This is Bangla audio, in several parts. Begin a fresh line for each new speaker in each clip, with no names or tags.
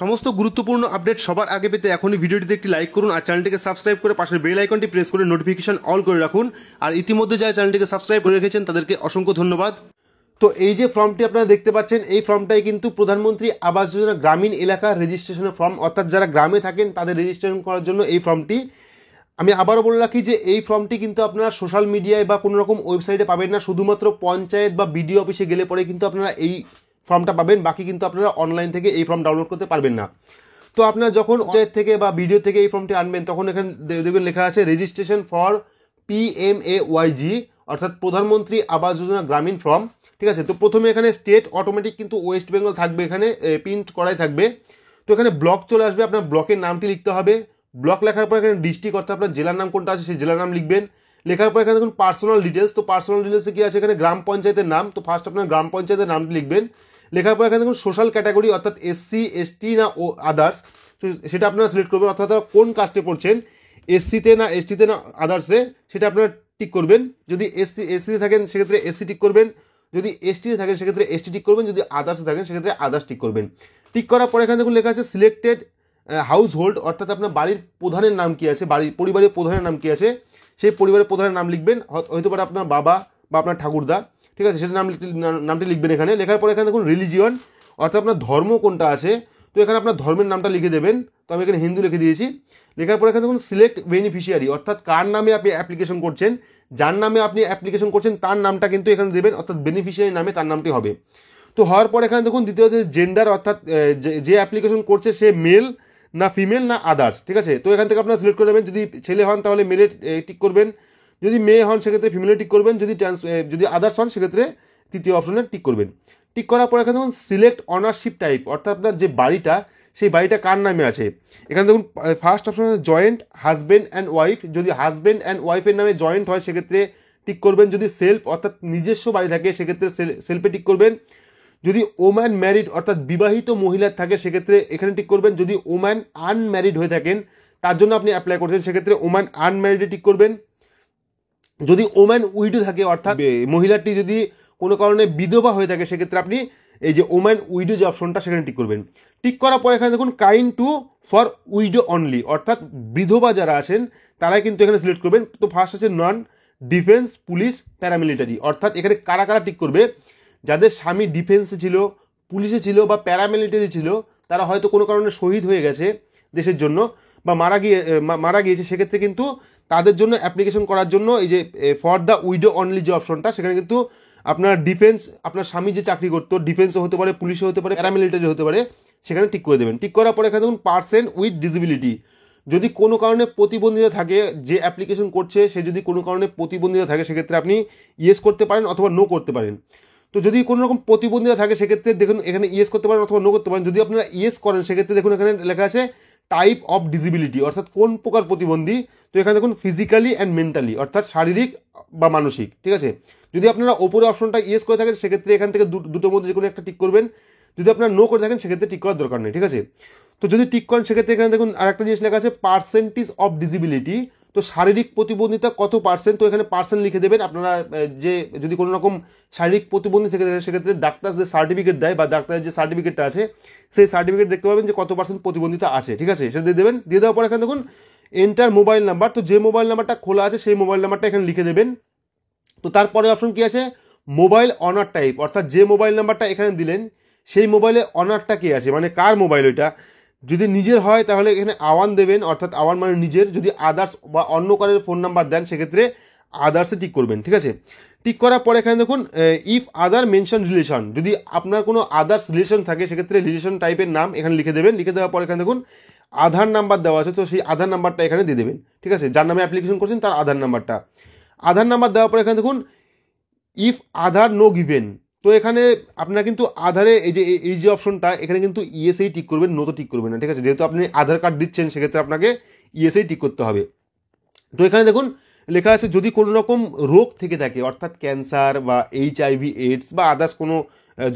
সমস্ত গুরুত্বপূর্ণ আপডেট সবার আগে পেতে এখনই ভিডিওটিতে একটি লাইক করুন আর চ্যানেলটিকে সাবস্ক্রাইব করে পাশের বেল আইকনটি প্রেস করে নোটিফিকেশন অল করে রাখুন। আর ইতিমধ্যে যারা চ্যানেলটিকে সাবস্ক্রাইব করে রেখেছেন তাদেরকে অসংখ্য ধন্যবাদ। তো এই যে ফর্মটি আপনারা দেখতে পাচ্ছেন, এই ফর্মটাই কিন্তু প্রধানমন্ত্রী আবাস যোজনা গ্রামীণ এলাকা রেজিস্ট্রেশনের ফর্ম, অর্থাৎ যারা গ্রামে থাকেন তাদের রেজিস্ট্রেশন করার জন্য এই ফর্মটি। আমি আবারও বলে রাখি যে এই ফর্মটি কিন্তু আপনারা সোশ্যাল মিডিয়ায় বা কোনো রকম ওয়েবসাইটে পাবেন না, শুধুমাত্র পঞ্চায়েত বা বিডিও অফিসে গেলে পরে কিন্তু আপনারা এই ফর্মটা পাবেন, বাকি কিন্তু আপনারা অনলাইন থেকে এই ফর্ম ডাউনলোড করতে পারবেন না। তো আপনারা যখন পঞ্চায়েত থেকে বা বিডিও থেকে এই ফর্মটি আনবেন তখন এখানে দেখবেন লেখা আছে রেজিস্ট্রেশন ফর PMAYG, অর্থাৎ প্রধানমন্ত্রী আবাস যোজনা গ্রামীণ ফর্ম। ঠিক আছে, তো প্রথমে এখানে স্টেট অটোমেটিক কিন্তু ওয়েস্ট বেঙ্গল থাকবে, এখানে প্রিন্ট করাই থাকবে। তো এখানে ব্লক চলে আসবে, আপনার ব্লকের নামটি লিখতে হবে। ব্লক লেখার পর এখানে ডিস্ট্রিক্ট অর্থাৎ আপনার জেলার নাম কোনটা আছে সেই জেলার নাম লিখবেন। লেখার পর এখানে দেখুন পার্সোনাল ডিটেলস, তো পার্সোনাল ডিটেলসে কি আছে এখানে গ্রাম পঞ্চায়েতের নাম, তো ফার্স্ট আপনার গ্রাম পঞ্চায়েতের নামটি লিখবেন। লেখার পর এখানে দেখুন সোশ্যাল ক্যাটাগরি অর্থাৎ SC ST না ও আদার্স, তো সেটা আপনারা সিলেক্ট করবেন, অর্থাৎ কোন কাস্টে পড়ছেন, SC-তে না ST-তে না আদার্সে, সেটা আপনারা টিক করবেন। যদি SC-তে থাকেন সেক্ষেত্রে SC টিক করবেন, যদি ST-তে থাকেন সেক্ষেত্রে ST টিক করবেন, যদি আদার্সে থাকেন সেক্ষেত্রে আদার্স টিক করবেন। টিক করার পর এখানে দেখুন লেখা আছে সিলেক্টেড হাউস হোল্ড, অর্থাৎ আপনার বাড়ির প্রধানের নাম কি আছে, পরিবারের প্রধানের নাম কি আছে সেই পরিবারের প্রধানের নাম লিখবেন। হয়তো পারে আপনার বাবা বা আপনার ঠাকুরদা, ঠিক আছে, সেটা নামটি লিখবেন এখানে। লেখার পরে এখানে দেখুন রিলিজিয়ন, অর্থাৎ আপনার ধর্ম কোনটা আছে, তো এখানে আপনার ধর্মের নামটা লিখে দেবেন। তো আমি এখানে হিন্দু লিখে দিয়েছি। লেখার পরে এখানে দেখুন সিলেক্ট বেনিফিশিয়ারি, অর্থাৎ কার নামে আপনি অ্যাপ্লিকেশন করছেন, যার নামে আপনি অ্যাপ্লিকেশন করছেন তার নামটা কিন্তু এখানে দেবেন, অর্থাৎ বেনিফিশিয়ারি নামে তার নামটি হবে। তো হওয়ার পর এখানে দেখুন দ্বিতীয় যে জেন্ডার, অর্থাৎ যে অ্যাপ্লিকেশন করছে সে মেল না ফিমেল না আদার্স, ঠিক আছে। তো এখান থেকে আপনারা সিলেক্ট করে নেবেন, যদি ছেলে হন তাহলে মেলে টিক করবেন, যদি মেয়ে হন সেক্ষেত্রে ফিমেলে টিক করবেন, যদি আদার্স হন সেক্ষেত্রে তৃতীয় অপশনে টিক করবেন। টিক করার পর এখানে দেখুন সিলেক্ট অনারশিপ টাইপ, অর্থাৎ আপনার যে বাড়িটা সেই বাড়িটা কার নামে আছে। এখানে দেখুন first option joint husband and wife, যদি হাজব্যান্ড অ্যান্ড ওয়াইফের নামে জয়েন্ট হয় সেক্ষেত্রে টিক করবেন, যদি সেলফ অর্থাৎ নিজস্ব বাড়ি থাকে সেক্ষেত্রে সেলফে টিক করবেন, যদি ওম্যান ম্যারিড অর্থাৎ বিবাহিত মহিলার থাকে সেক্ষেত্রে এখানে টিক করবেন, যদি ওম্যান আনম্যারিড হয়ে থাকেন তার জন্য আপনি অ্যাপ্লাই করছেন সেক্ষেত্রে ওম্যান আনম্যারিডে টিক করবেন, যদি ওম্যান উইডো থাকে অর্থাৎ মহিলাটি যদি কোনো কারণে বিধবা হয়ে থাকে সেক্ষেত্রে আপনি এই যে ওম্যান উইডো যে অপশনটা সেখানে টিক করবেন। টিক করার পর এখানে দেখুন kind to for widow only, অর্থাৎ বিধবা যারা আছেন তারাই কিন্তু এখানে সিলেক্ট করবেন। তো ফার্স্ট আছে নন ডিফেন্স পুলিশ প্যারামিলিটারি, অর্থাৎ এখানে কারা কারা টিক করবে, যাদের স্বামী ডিফেন্সে ছিল, পুলিশে ছিল বা প্যারামিলিটারি ছিল, তারা হয়তো কোনো কারণে শহীদ হয়ে গেছে দেশের জন্য বা মারা গিয়েছে, সেক্ষেত্রে কিন্তু তাদের জন্য অ্যাপ্লিকেশন করার জন্য এই যে ফর দ্য উইডো অনলি যে অপশনটা সেখানে কিন্তু আপনার ডিফেন্স, আপনার স্বামী যে চাকরি করতো ডিফেন্সও হতে পারে, পুলিশও হতে পারে, প্যারামিলিটারি হতে পারে, সেখানে টিক করে দেবেন। টিক করার পরে এখানে দেখুন পার্সন উইথ ডিসেবিলিটি, যদি কোনো কারণে প্রতিবন্ধিতা থাকে, যে অ্যাপ্লিকেশন করছে সে যদি কোনো কারণে প্রতিবন্ধিতা থাকে সেক্ষেত্রে আপনি ইয়েস করতে পারেন অথবা নো করতে পারেন। তো যদি কোনো রকম প্রতিবন্ধিতা থাকে সেক্ষেত্রে দেখুন এখানে ইয়েস করতে পারেন অথবা নো করতে পারেন। যদি আপনারা ইয়েস করেন সেক্ষেত্রে দেখুন এখানে লেখা আছে টাইপ অফ ডিসেবিলিটি, অর্থাৎ কোন প্রকার প্রতিবন্ধী, তো এখানে দেখুন ফিজিক্যালি অ্যান্ড মেন্টালি, অর্থাৎ শারীরিক বা মানসিক, ঠিক আছে। যদি আপনারা ওপরে অপশনটা ইয়েস করে থাকেন সেক্ষেত্রে এখান থেকে দুটোর মধ্যে যে কোনো একটা টিক করবেন, যদি আপনারা নো করে থাকেন সেক্ষেত্রে টিক করার দরকার নেই, ঠিক আছে। তো যদি টিক করেন সেক্ষেত্রে এখানে দেখুন আরেকটা জিনিস লেখা আছে পার্সেন্টেজ অফ ডিসেবিলিটি, তো শারীরিক প্রতিবন্ধিতা কত পার্সেন্ট, তো এখানে পার্সেন্ট লিখে দেবেন। আপনারা যে যদি কোনো রকম শারীরিক প্রতিবন্ধী থেকে সেক্ষেত্রে ডাক্তার যে সার্টিফিকেট দেয় বা ডাক্তারের যে সার্টিফিকেটটা আছে সেই সার্টিফিকেট দেখতে পাবেন যে কত পার্সেন্ট প্রতিবন্ধিতা আছে, ঠিক আছে, সেটা দিয়ে দেবেন। দিয়ে দেওয়ার পর এখানে দেখুন এন্টার মোবাইল নাম্বার, তো যে মোবাইল নাম্বারটা খোলা আছে সেই মোবাইল নাম্বারটা এখানে লিখে দেবেন। তো তারপরে অপশন কি আছে মোবাইল অনার টাইপ, অর্থাৎ যে মোবাইল নাম্বারটা এখানে দিলেন সেই মোবাইলে অনারটা কে আছে, মানে কার মোবাইল ওইটা। যদি নিজের হয় তাহলে এখানে আওয়ান দেবেন, অর্থাৎ আওয়ান মানে নিজের, যদি আদার্স বা অন্য কারোর ফোন নাম্বার দেন সেক্ষেত্রে আদার্সে টিক করবেন, ঠিক আছে। টিক করার পরে এখানে দেখুন ইফ আদার মেনশন রিলেশন, যদি আপনার কোনো আদার্স রিলেশন থাকে সেক্ষেত্রে রিলেশন টাইপের নাম এখানে লিখে দেবেন। লিখে দেওয়ার পর এখানে দেখুন আধার নাম্বার দেওয়া আছে, তো সেই আধার নাম্বারটা এখানে দিয়ে দেবেন, ঠিক আছে, যার নামে অ্যাপ্লিকেশন করছেন তার আধার নাম্বারটা। আধার নাম্বার দেওয়ার পর এখানে দেখুন ইফ আধার নো গিভেন, তো এখানে আপনারা কিন্তু আধারে এই যে অপশনটা এখানে কিন্তু ইএসআই টিক করবেন, নো তো টিক করবেন না, ঠিক আছে, যেহেতু আপনি আধার কার্ড দিচ্ছেন সেক্ষেত্রে আপনাকে ইএসআই টিক করতে হবে। তো এখানে দেখুন লেখা আছে যদি কোনো রকম রোগ থেকে থাকে, অর্থাৎ ক্যান্সার বা HIV AIDS বা আদার্স কোনো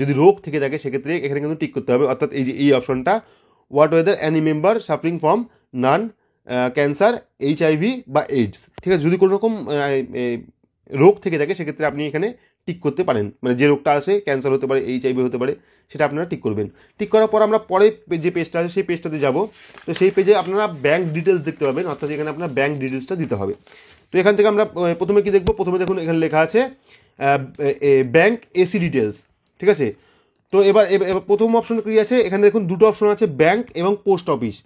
যদি রোগ থেকে থাকে সেক্ষেত্রে এখানে কিন্তু টিক করতে হবে, অর্থাৎ এই যে এই অপশনটা what whether any member suffering from none cancer HIV বা AIDS, ঠিক আছে, যদি কোনো রকম রোগ থেকে থাকে সেক্ষেত্রে আপনি এখানে টিক করতে পারেন, মানে যে রোগটা আছে ক্যান্সার হতে পারে, HIV হতে পারে, সেটা আপনারা টিক করবেন। টিক করার পর আমরা পরে যে পেজটা আছে সেই পেজটাতে যাব। তো সেই পেজে আপনারা ব্যাঙ্ক ডিটেলস দেখতে পাবেন, অর্থাৎ এখানে আপনার ব্যাঙ্ক ডিটেলসটা দিতে হবে। তো এখান থেকে আমরা প্রথমে কি দেখব, প্রথমে দেখুন এখানে লেখা আছে ব্যাঙ্ক এসি ডিটেলস, ঠিক আছে। তো এবার প্রথম অপশন কি আছে, এখানে দেখুন দুটো অপশন আছে, ব্যাঙ্ক এবং পোস্ট অফিস।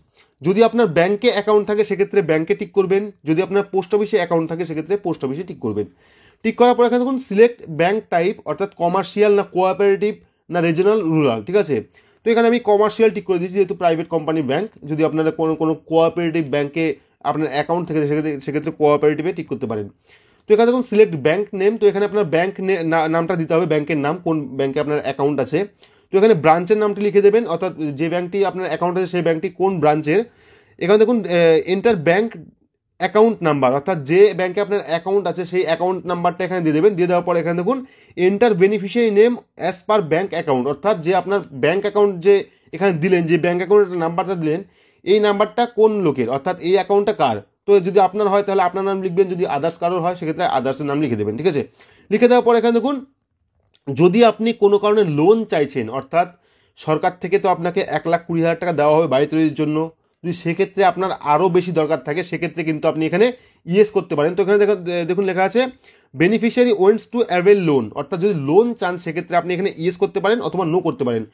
যদি আপনার ব্যাঙ্কে অ্যাকাউন্ট থাকে সেক্ষেত্রে ব্যাঙ্কে টিক করবেন, যদি আপনার পোস্ট অফিসে অ্যাকাউন্ট থাকে সেক্ষেত্রে পোস্ট অফিসে টিক করবেন। টিক করার পর এখানে দেখুন সিলেক্ট ব্যাঙ্ক টাইপ, অর্থাৎ কমার্শিয়াল না কোঅপারেটিভ না রিজনাল রুরাল, ঠিক আছে। তো এখানে আমি কমার্শিয়াল টিক করে দিচ্ছি, যেহেতু প্রাইভেট কোম্পানি ব্যাঙ্ক। যদি আপনারা কোনো কোঅপারেটিভ ব্যাঙ্কে আপনার অ্যাকাউন্ট থেকে সেক্ষেত্রে কোঅপারেটিভে টিক করতে পারেন। তো এখানে দেখুন সিলেক্ট ব্যাঙ্ক নেম, তো এখানে আপনার ব্যাঙ্ক নামটা দিতে হবে, ব্যাঙ্কের নাম, কোন ব্যাঙ্কে আপনার অ্যাকাউন্ট আছে। তো এখানে ব্রাঞ্চের নামটি লিখে দেবেন, অর্থাৎ যে ব্যাঙ্কটি আপনার অ্যাকাউন্ট আছে সেই ব্যাঙ্কটি কোন ব্রাঞ্চের। এখানে দেখুন এন্টার ব্যাঙ্ক অ্যাকাউন্ট নাম্বার, অর্থাৎ যে ব্যাঙ্কে আপনার অ্যাকাউন্ট আছে সেই অ্যাকাউন্ট নাম্বারটা এখানে দিয়ে দেবেন। দিয়ে দেওয়ার পর এখানে দেখুন enter beneficiary name as per bank account, অর্থাৎ যে আপনার ব্যাঙ্ক অ্যাকাউন্ট যে এখানে দিলেন, যে ব্যাঙ্ক অ্যাকাউন্টের নাম্বারটা দিলেন, এই নাম্বারটা কোন লোকের, অর্থাৎ এই অ্যাকাউন্টটা কার। তো যদি আপনার হয় তাহলে আপনার নাম লিখবেন, যদি আদার্স কারোর হয় সেক্ষেত্রে আদার্সের নাম লিখে দেবেন, ঠিক আছে। লিখে দেওয়ার পর এখানে দেখুন যদি আপনি কোনো কারণে লোন চাইছেন, অর্থাৎ সরকার থেকে তো আপনাকে 1,20,000 টাকা দেওয়া হবে বাড়ি তৈরির জন্য, যদি সেক্ষেত্রে আপনার আরও বেশি দরকার থাকে সেক্ষেত্রে কিন্তু আপনি এখানে ইয়েস করতে পারেন। তো এখানে দেখুন লেখা আছে বেনিফিশিয়ারি ওয়েন্টস টু অ্যাভেল লোন, অর্থাৎ যদি লোন চান সেক্ষেত্রে আপনি এখানে ইয়েস করতে পারেন অথবা নো করতে পারেন।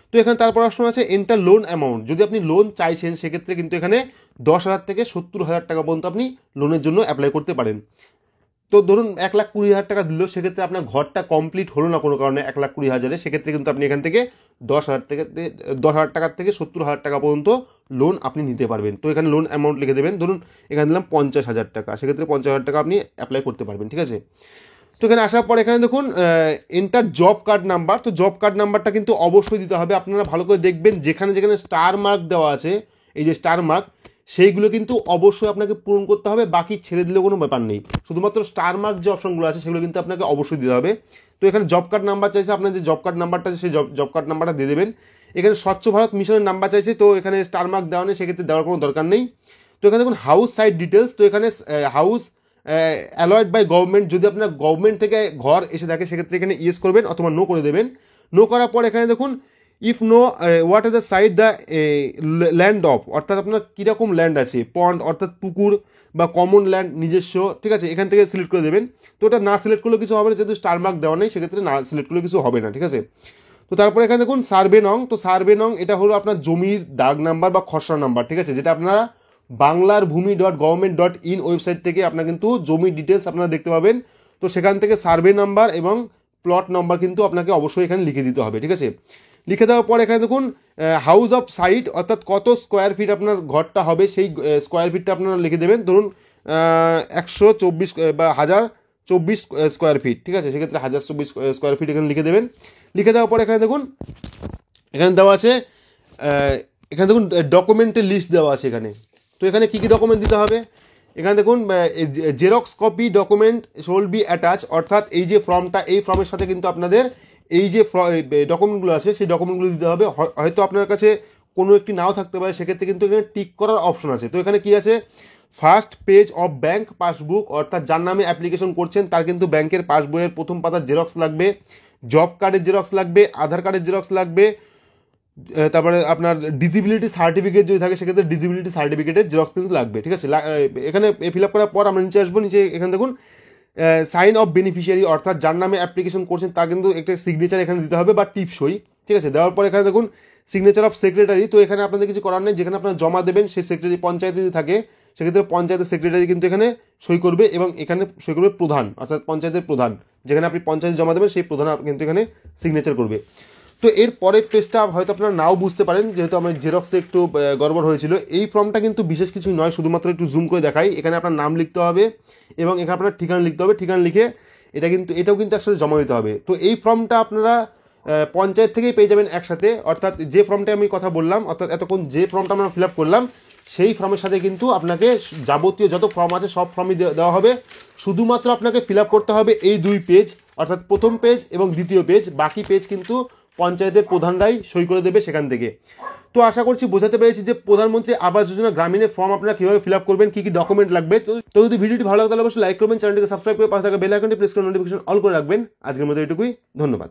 তো এখানে তারপর অপশন আছে এন্টার লোন অ্যামাউন্ট, যদি আপনি লোন চাইছেন সেক্ষেত্রে কিন্তু এখানে 10,000 থেকে 70,000 টাকা পর্যন্ত আপনি লোনের জন্য অ্যাপ্লাই করতে পারেন। তো ধরুন 1,20,000 টাকা দিল, সেক্ষেত্রে আপনার ঘরটা কমপ্লিট হলো না কোনো কারণে 1,20,000, সেক্ষেত্রে কিন্তু আপনি এখান থেকে 10,000 টাকার থেকে 70,000 টাকা পর্যন্ত লোন আপনি নিতে পারবেন। তো এখানে লোন অ্যামাউন্ট লিখে দেবেন, ধরুন এখানে দিলাম 50,000 টাকা, সেক্ষেত্রে 50,000 টাকা আপনি অ্যাপ্লাই করতে পারবেন, ঠিক আছে। তো এখানে আসার পর এখানে দেখুন এন্টার জব কার্ড নাম্বার, তো জব কার্ড নাম্বারটা কিন্তু অবশ্যই দিতে হবে। আপনারা ভালো করে দেখবেন যেখানে যেখানে স্টার মার্ক দেওয়া আছে, এই যে স্টার মার্ক, সেইগুলো কিন্তু অবশ্যই আপনাকে পূরণ করতে হবে, বাকি ছেড়ে দিলেও কোনো ব্যাপার নেই। শুধুমাত্র স্টার মার্ক যে অপশনগুলো আছে সেগুলো কিন্তু আপনাকে অবশ্যই দিতে হবে। তো এখানে জব কার্ড নাম্বার চাইছে, আপনার যে জব কার্ড নাম্বারটা আছে সেই জব কার্ড নাম্বারটা দিয়ে দেবেন। এখানে স্বচ্ছ ভারত মিশনের নাম্বার চাইছে, তো এখানে স্টার মার্ক দেওয়া নেই, সেক্ষেত্রে দেওয়ার কোনো দরকার নেই। তো এখানে দেখুন হাউস সাইট ডিটেলস, তো এখানে হাউস অ্যালয়েড বাই গভর্নমেন্ট, যদি আপনার গভর্নমেন্ট থেকে ঘর এসে থাকে সেক্ষেত্রে এখানে ইয়েস করবেন অথবা নো করে দেবেন। নো করার পর এখানে দেখুন if know what is the side the land of, অর্থাৎ আপনার কীরকম ল্যান্ড আছে, পন্ড অর্থাৎ পুকুর বা কমন ল্যান্ড নিজস্ব, ঠিক আছে, এখান থেকে সিলেক্ট করে দেবেন। তো ওটা না সিলেক্ট করলেও কিছু হবে না, যেহেতু স্টার মার্ক দেওয়া নেই সেক্ষেত্রে না সিলেক্ট করলেও কিছু হবে না, ঠিক আছে। তো তারপরে এখানে দেখুন সার্ভে নং, তো সার্ভে নং এটা হলো আপনার জমির দাগ নাম্বার বা খসড়া নাম্বার, ঠিক আছে, যেটা আপনারা banglarbhumi.government.in ওয়েবসাইট থেকে আপনার কিন্তু জমির ডিটেলস আপনারা দেখতে পাবেন। তো সেখান থেকে সার্ভে নাম্বার এবং প্লট নাম্বার কিন্তু আপনাকে অবশ্যই এখানে লিখে দিতে হবে, ঠিক আছে। লিখে দেওয়ার পর এখানে দেখুন হাউস অফ সাইট, অর্থাৎ কত স্কোয়ার ফিট আপনার ঘরটা হবে সেই স্কোয়ার ফিটটা আপনারা লিখে দেবেন, ধরুন 124 বা 1024 স্কোয়ার ফিট, ঠিক আছে, সেক্ষেত্রে 1024 স্কোয়ার ফিট এখানে লিখে দেবেন। লিখে দেওয়ার পর এখানে দেখুন এখানে দেওয়া আছে এখানে দেখুন ডকুমেন্টের লিস্ট দেওয়া আছে এখানে। তো এখানে কী কী ডকুমেন্ট দিতে হবে, এখানে দেখুন জেরক্স কপি ডকুমেন্ট শোল বি অ্যাটাচ, অর্থাৎ এই যে ফর্মটা, এই ফর্মের সাথে কিন্তু আপনাদের এই যে ডকুমেন্টগুলো আছে সেই ডকুমেন্টগুলো দিতে হবে। হয়তো আপনার কাছে কোনো একটি নাও থাকতে পারে, সেক্ষেত্রে কিন্তু এখানে টিক করার অপশন আছে। তো এখানে কী আছে, first page of bank passbook, অর্থাৎ যার নামে অ্যাপ্লিকেশন করছেন তার কিন্তু ব্যাংকের পাসবইয়ের প্রথম পাতার জেরক্স লাগবে, জব কার্ডের জেরক্স লাগবে, আধার কার্ডের জেরক্স লাগবে, তারপরে আপনার ডিসেবিলিটি সার্টিফিকেট যদি থাকে সেক্ষেত্রে ডিসেবিলিটি সার্টিফিকেটের জেরক্স কিন্তু লাগবে, ঠিক আছে। এখানে ফিল আপ করার পর আমরা নিচে আসবো, নিচে এখানে দেখুন সাইন অফ বেনিফিশিয়ারি, অর্থাৎ যার নামে অ্যাপ্লিকেশন করছেন তার কিন্তু একটা সিগনেচার এখানে দিতে হবে বা টিপসই, ঠিক আছে। দেওয়ার পর এখানে দেখুন সিগনেচার অফ সেক্রেটারি, তো এখানে আপনাদের কিছু করার নেই, যেখানে আপনারা জমা দেবেন সেই সেক্রেটারি পঞ্চায়েতে যদি থাকে সেক্ষেত্রে পঞ্চায়েতের সেক্রেটারি কিন্তু এখানে সই করবে এবং এখানে সই করবে প্রধান, অর্থাৎ পঞ্চায়েতের প্রধান, যেখানে আপনি পঞ্চায়েতে জমা দেবেন সেই প্রধান কিন্তু এখানে সিগনেচার করবে। তো এর পরের পেজটা হয়তো আপনারা নাও বুঝতে পারেন, যেহেতু আমার জেরক্সে একটু গড়বড় হয়েছিল। এই ফর্মটা কিন্তু বিশেষ কিছু নয়, শুধুমাত্র একটু জুম করে দেখাই। এখানে আপনার নাম লিখতে হবে এবং এখানে আপনার ঠিকানা লিখতে হবে, ঠিকানা লিখে এটাও কিন্তু একসাথে জমা দিতে হবে। তো এই ফর্মটা আপনারা পঞ্চায়েত থেকেই পেয়ে যাবেন একসাথে, অর্থাৎ যে ফর্মটা আমি কথা বললাম, অর্থাৎ এতক্ষণ যে ফর্মটা আমরা ফিল আপ করলাম সেই ফর্মের সাথে কিন্তু আপনাকে যাবতীয় যত ফর্ম আছে সব ফর্মই দেওয়া হবে। শুধুমাত্র আপনাকে ফিল আপ করতে হবে এই দুই পেজ, অর্থাৎ প্রথম পেজ এবং দ্বিতীয় পেজ, বাকি পেজ কিন্তু পঞ্চায়েতের প্রধানরাই সই করে দেবে সেখান থেকে। তো আশা করছি বোঝাতে পেরেছি যে প্রধানমন্ত্রী আবাস যোজনা গ্রামীণের ফর্ম আপনারা কীভাবে ফিল আপ করবেন, কী কী ডকুমেন্ট লাগবে। তো যদি ভিডিওটি ভালো লাগে তাহলে অবশ্যই লাইক করবেন, চ্যানেলটিকে সাবস্ক্রাইব করে পাশে থাকা বেল আইকনটি প্রেস করে নোটিফিকেশন অল করে রাখবেন। আজকের মতো এটুকুই, ধন্যবাদ।